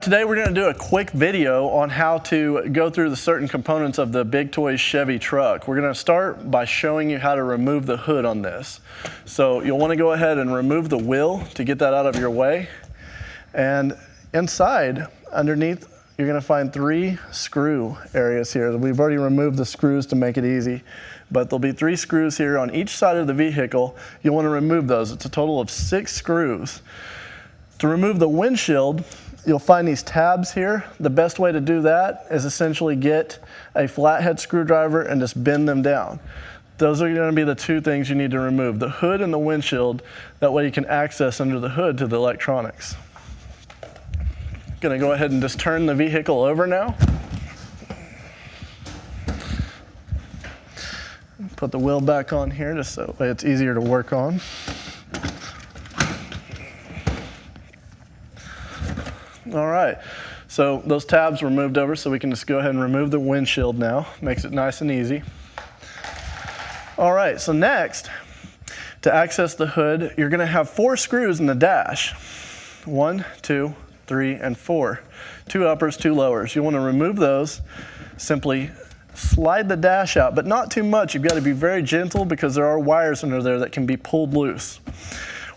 Today we're going to do a quick video on how to go through the certain components of the Big Toys Chevy truck. We're going to start by showing you how to remove the hood on this. So you'll want to go ahead and remove the wheel to get that out of your way. And inside, underneath, you're going to find 3 screw areas here. We've already removed the screws to make it easy, but there'll be 3 screws here on each side of the vehicle. You'll want to remove those. It's a total of 6 screws. To remove the windshield, you'll find these tabs here. The best way to do that is essentially get a flathead screwdriver and just bend them down. Those are going to be the 2 things you need to remove, the hood and the windshield. That way you can access under the hood to the electronics. Going to go ahead and just turn the vehicle over now. Put the wheel back on here just so it's easier to work on. All right, so those tabs were moved over, so we can just go ahead and remove the windshield now. Makes it nice and easy. All right, so next, to access the hood, you're gonna have 4 screws in the dash. 1, 2, 3, and 4. 2 uppers, 2 lowers. You wanna remove those, simply slide the dash out, but not too much. You've gotta be very gentle because there are wires under there that can be pulled loose.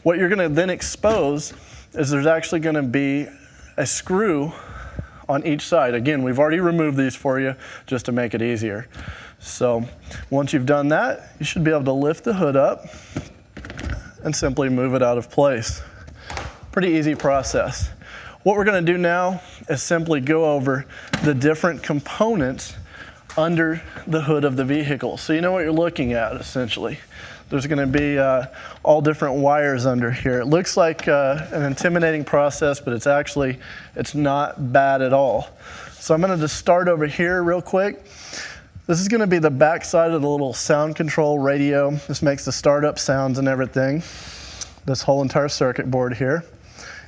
What you're gonna then expose is there's actually gonna be a screw on each side. Again, we've already removed these for you just to make it easier. So once you've done that, you should be able to lift the hood up and simply move it out of place. Pretty easy process. What we're going to do now is simply go over the different components under the hood of the vehicle, so you know what you're looking at essentially. There's going to be all different wires under here. It looks like an intimidating process, but it's not bad at all. So I'm going to just start over here real quick. This is going to be the back side of the little sound control radio. This makes the startup sounds and everything. This whole entire circuit board here.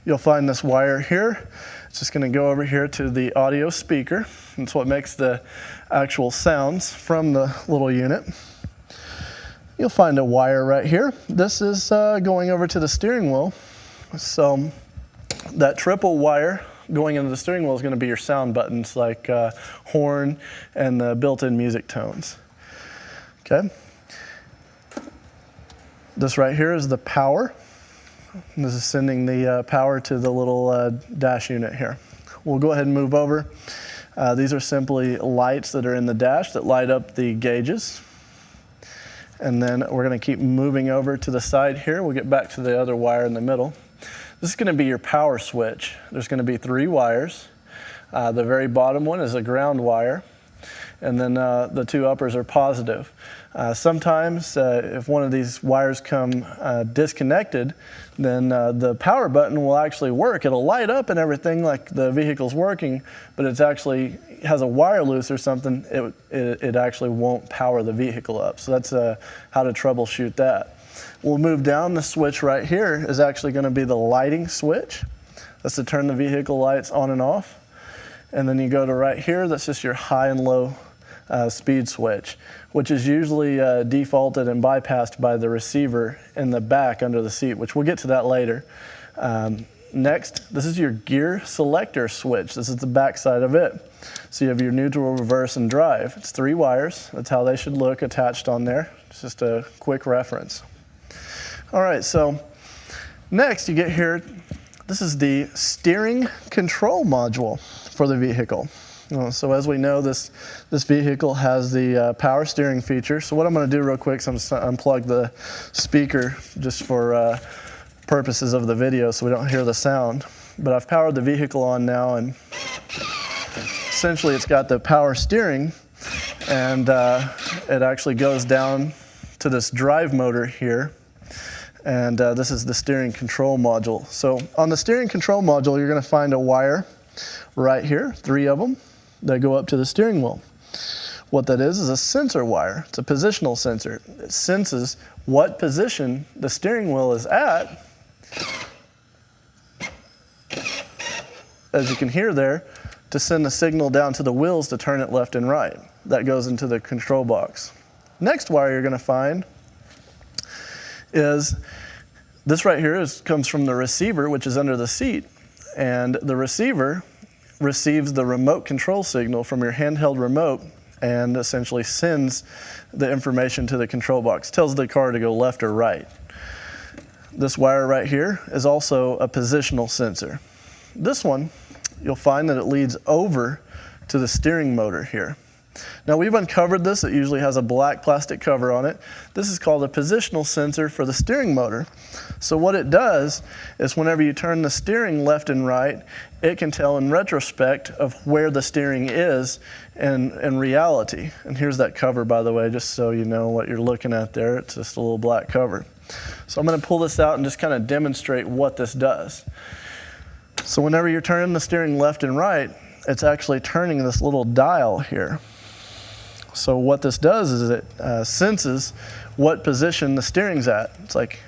You'll find this wire here. It's just going to go over here to the audio speaker. That's what makes the actual sounds from the little unit. You'll find a wire right here. This is going over to the steering wheel. So that triple wire going into the steering wheel is going to be your sound buttons, like horn and the built-in music tones. Okay. This right here is the power. This is sending the power to the little dash unit here. We'll go ahead and move over. These are simply lights that are in the dash that light up the gauges. And then we're going to keep moving over to the side here. We'll get back to the other wire in the middle. This is going to be your power switch. There's going to be 3 wires. The very bottom one is a ground wire. And then the 2 uppers are positive. Sometimes if one of these wires come disconnected, then the power button will actually work. It'll light up and everything like the vehicle's working, but it's actually has a wire loose or something, it actually won't power the vehicle up. So that's how to troubleshoot that. We'll move down. The switch right here is actually going to be the lighting switch. That's to turn the vehicle lights on and off. And then you go to right here, that's just your high and low speed switch, which is usually defaulted and bypassed by the receiver in the back under the seat, which we'll get to that later. Next, this is your gear selector switch. This is the back side of it. So you have your neutral, reverse, and drive. It's 3 wires. That's how they should look attached on there. It's just a quick reference. All right, so next you get here, this is the steering control module for the vehicle. So as we know, this vehicle has the power steering feature. So what I'm going to do real quick is I'm just going to unplug the speaker just for purposes of the video so we don't hear the sound. But I've powered the vehicle on now, and essentially it's got the power steering, and it actually goes down to this drive motor here. And this is the steering control module. So on the steering control module, you're going to find a wire right here, 3 of them, that go up to the steering wheel. What that is a sensor wire. It's a positional sensor. It senses what position the steering wheel is at. As you can hear there, to send the signal down to the wheels to turn it left and right. That goes into the control box. Next wire you're going to find is this right here comes from the receiver, which is under the seat. And the receiver receives the remote control signal from your handheld remote and essentially sends the information to the control box, tells the car to go left or right. This wire right here is also a positional sensor. This one, you'll find that it leads over to the steering motor here. Now we've uncovered this, it usually has a black plastic cover on it. This is called a positional sensor for the steering motor. So what it does is whenever you turn the steering left and right, it can tell in retrospect of where the steering is in reality. And here's that cover, by the way, just so you know what you're looking at there. It's just a little black cover. So I'm going to pull this out and just kind of demonstrate what this does. So whenever you're turning the steering left and right, it's actually turning this little dial here. So what this does is it senses what position the steering's at. It's like,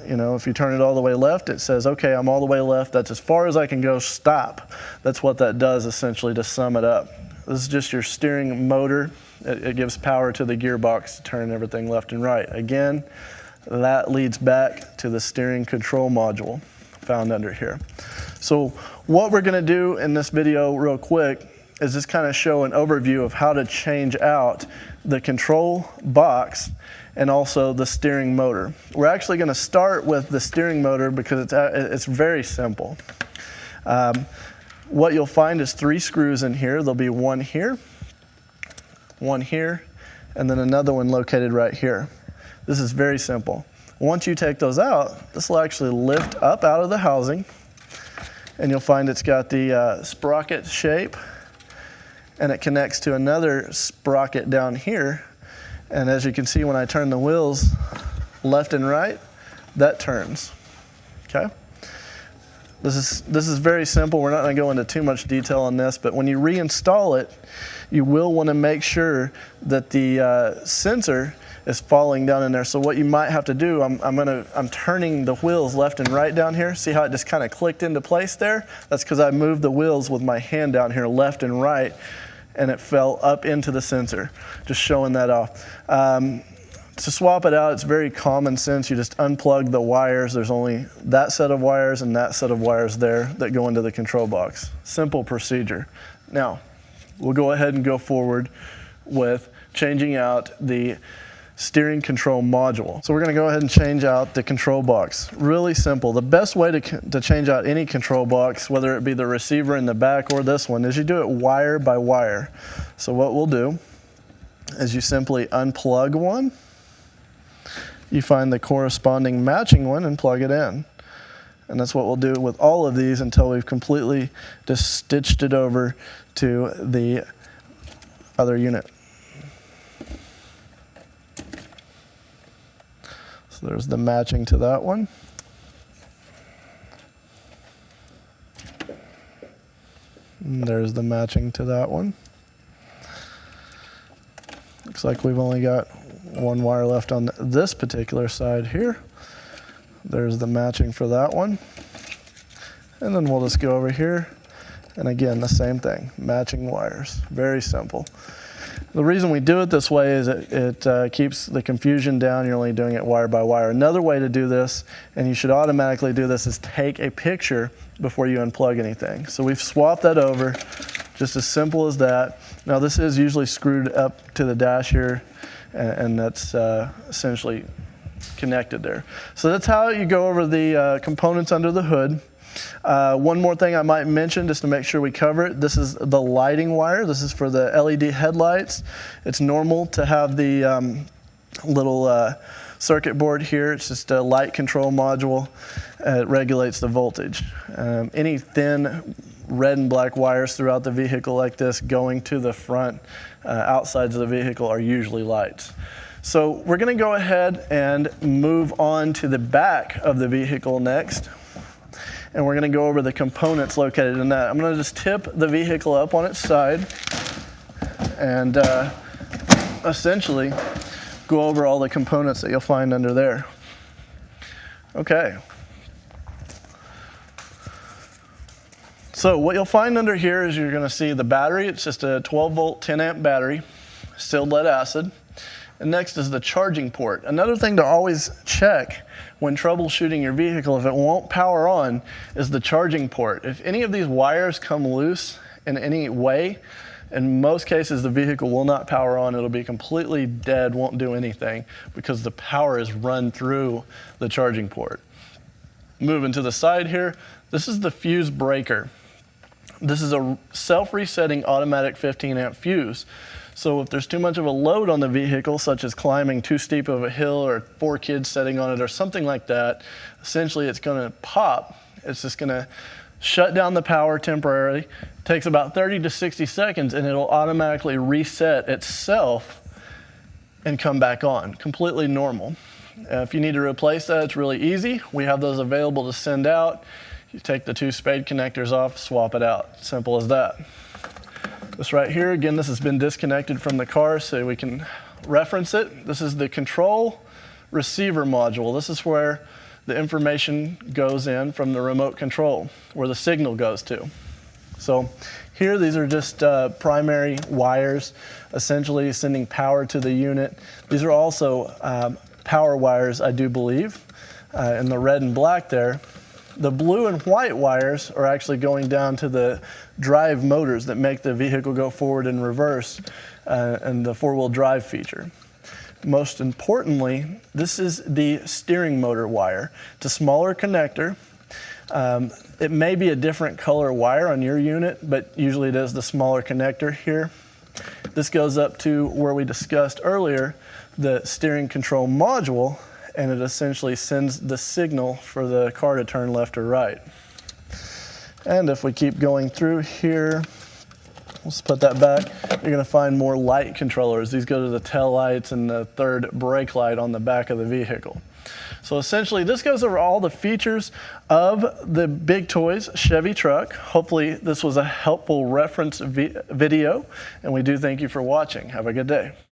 you know, if you turn it all the way left, it says, okay, I'm all the way left. That's as far as I can go, stop. That's what that does essentially, to sum it up. This is just your steering motor. It gives power to the gearbox to turn everything left and right. Again, that leads back to the steering control module found under here. So what we're gonna do in this video real quick is just kind of show an overview of how to change out the control box and also the steering motor. We're actually going to start with the steering motor because it's very simple. What you'll find is 3 screws in here. There'll be one here, and then another one located right here. This is very simple. Once you take those out, this will actually lift up out of the housing, and you'll find it's got the sprocket shape, and it connects to another sprocket down here. And as you can see, when I turn the wheels left and right, that turns, okay? This is very simple. We're not gonna go into too much detail on this, but when you reinstall it, you will wanna make sure that the sensor is falling down in there. So what you might have to do, I'm turning the wheels left and right down here. See how it just kind of clicked into place there? That's because I moved the wheels with my hand down here left and right, and it fell up into the sensor. Just showing that off. To swap it out, it's very common sense. You just unplug the wires. There's only that set of wires and that set of wires there that go into the control box. Simple procedure. Now, we'll go ahead and go forward with changing out the steering control module. So we're going to go ahead and change out the control box. Really simple. The best way to change out any control box, whether it be the receiver in the back or this one, is you do it wire by wire. So what we'll do is you simply unplug one, you find the corresponding matching one and plug it in. And that's what we'll do with all of these until we've completely just stitched it over to the other unit. So there's the matching to that one. And there's the matching to that one. Looks like we've only got one wire left on this particular side here. There's the matching for that one. And then we'll just go over here. And again, the same thing, matching wires. Very simple. The reason we do it this way is it keeps the confusion down. You're only doing it wire by wire. Another way to do this, and you should automatically do this, is take a picture before you unplug anything. So we've swapped that over, just as simple as that. Now this is usually screwed up to the dash here, and that's essentially connected there. So that's how you go over the components under the hood. One more thing I might mention just to make sure we cover it. This is the lighting wire. This is for the LED headlights. It's normal to have the little circuit board here. It's just a light control module. It regulates the voltage. Any thin red and black wires throughout the vehicle like this going to the front outsides of the vehicle are usually lights. So we're going to go ahead and move on to the back of the vehicle next. And we're going to go over the components located in that. I'm going to just tip the vehicle up on its side and essentially go over all the components that you'll find under there. Okay. So what you'll find under here is you're going to see the battery. It's just a 12-volt, 10-amp battery, distilled lead acid. And next is the charging port. Another thing to always check when troubleshooting your vehicle, if it won't power on, is the charging port. If any of these wires come loose in any way, in most cases the vehicle will not power on. It'll be completely dead, won't do anything, because the power is run through the charging port. Moving to the side here, this is the fuse breaker. This is a self-resetting automatic 15-amp fuse. So if there's too much of a load on the vehicle, such as climbing too steep of a hill or 4 kids sitting on it or something like that, essentially it's going to pop. It's just going to shut down the power temporarily. It takes about 30 to 60 seconds and it'll automatically reset itself and come back on, completely normal. If you need to replace that, it's really easy. We have those available to send out. You take the 2 spade connectors off, swap it out. Simple as that. This right here, again, this has been disconnected from the car so we can reference it. This is the control receiver module. This is where the information goes in from the remote control, where the signal goes to. So here, these are just primary wires, essentially sending power to the unit. These are also power wires, I do believe, in the red and black there. The blue and white wires are actually going down to the drive motors that make the vehicle go forward and reverse and the 4-wheel drive feature. Most importantly, this is the steering motor wire. It's a smaller connector. It may be a different color wire on your unit, but usually it is the smaller connector here. This goes up to where we discussed earlier, the steering control module, and it essentially sends the signal for the car to turn left or right. And if we keep going through here, let's put that back, you're gonna find more light controllers. These go to the tail lights and the 3rd brake light on the back of the vehicle. So essentially, this goes over all the features of the Big Toys Chevy truck. Hopefully this was a helpful reference video, and we do thank you for watching. Have a good day.